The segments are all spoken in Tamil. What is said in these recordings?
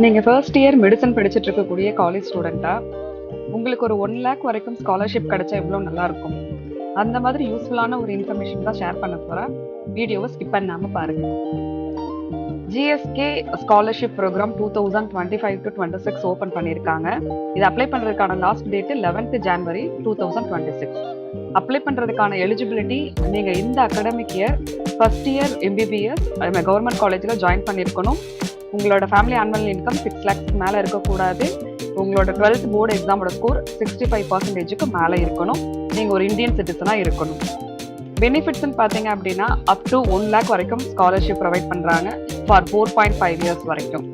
நீங்கள் ஃபர்ஸ்ட் இயர் மெடிசன் படிச்சுட்டு இருக்கக்கூடிய காலேஜ் ஸ்டூடெண்ட்டா உங்களுக்கு ஒரு 1 lakh வரைக்கும் ஸ்காலர்ஷிப் கிடைச்சா எவ்வளோ நல்லா இருக்கும். அந்த மாதிரி யூஸ்ஃபுல்லான ஒரு இன்ஃபர்மேஷன் தான் ஷேர் பண்ண போகிறேன். வீடியோவை ஸ்கிப் பண்ணாமல் பாருங்க. GSK scholarship program 2025 to 26 open பண்ணியிருக்காங்க. இது அப்ளை பண்ணுறதுக்கான last date 11th January 2026. Apply பண்ணுறதுக்கான எலிஜிபிலிட்டி நீங்கள் இந்த academic year first year MBBS government காலேஜில் ஜாயின் பண்ணியிருக்கணும். உங்களோட ஃபேமிலி ஆனுவல் இன்கம் 6 lakhs மேலே இருக்கக்கூடாது. உங்களோட 12th போர்டு எக்ஸாமோட ஸ்கோர் 65% மேலே இருக்கணும். நீங்கள் ஒரு இந்தியன் சிட்டிசனாக இருக்கணும். பெனிஃபிட்ஸ்ன்னு பார்த்தீங்க அப்படின்னா அப் டு 1 lakh வரைக்கும் ஸ்காலர்ஷிப் ப்ரொவைட் பண்ணுறாங்க ஃபார் 4.5 years வரைக்கும்.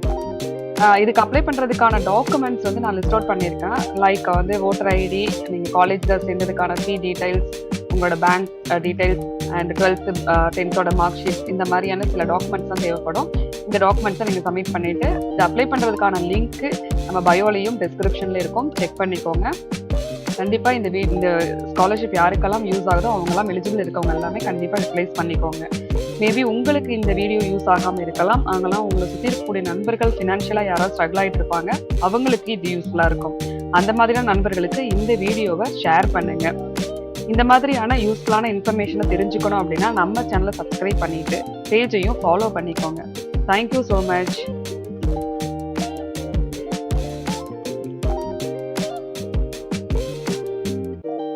இதுக்கு அப்ளை பண்ணுறதுக்கான டாக்குமெண்ட்ஸ் வந்து நான் லிஸ்ட் அவுட் பண்ணியிருக்கேன். லைக் வந்து ஓட்டர் ஐடி, நீங்கள் காலேஜில் சேர்ந்ததுக்கான ஃபீ டீட்டெயில்ஸ், உங்களோட bank details and 12th 10th mark sheet, இந்த மாதிரியான சில டாக்குமெண்ட்ஸ் தான் தேவைப்படும். இந்த டாக்குமெண்ட்ஸை நீங்கள் சப்மிட் பண்ணிவிட்டு இது அப்ளை பண்ணுறதுக்கான லிங்க்கு நம்ம பயோலையும் டிஸ்கிரிப்ஷனில் இருக்கும், செக் பண்ணிக்கோங்க. கண்டிப்பாக இந்த ஸ்காலர்ஷிப் யாருக்கெல்லாம் யூஸ் ஆகுதோ அவங்கெல்லாம் எலிஜிபிள் இருக்கவங்க எல்லாமே கண்டிப்பாக யூட்டிலைஸ் பண்ணிக்கோங்க. மேபி உங்களுக்கு இந்த வீடியோ யூஸ் ஆகாமல் இருக்கலாம். அவங்களாம் உங்களை சுற்றி இருக்கக்கூடிய நண்பர்கள் ஃபினான்ஷியலாக யாராவது ஸ்ட்ரகிள் ஆகிட்டு இருப்பாங்க, அவங்களுக்கு இது யூஸ்ஃபுல்லாக இருக்கும். அந்த மாதிரியான நண்பர்களுக்கு இந்த வீடியோவை ஷேர் பண்ணுங்கள். இந்த மாதிரியான யூஸ்ஃபுல்லான இன்ஃபர்மேஷனை தெரிஞ்சுக்கணும் அப்படின்னா நம்ம சேனலை சப்ஸ்கிரைப் பண்ணிவிட்டு பேஜையும் ஃபாலோ பண்ணிக்கோங்க. Thank you so much.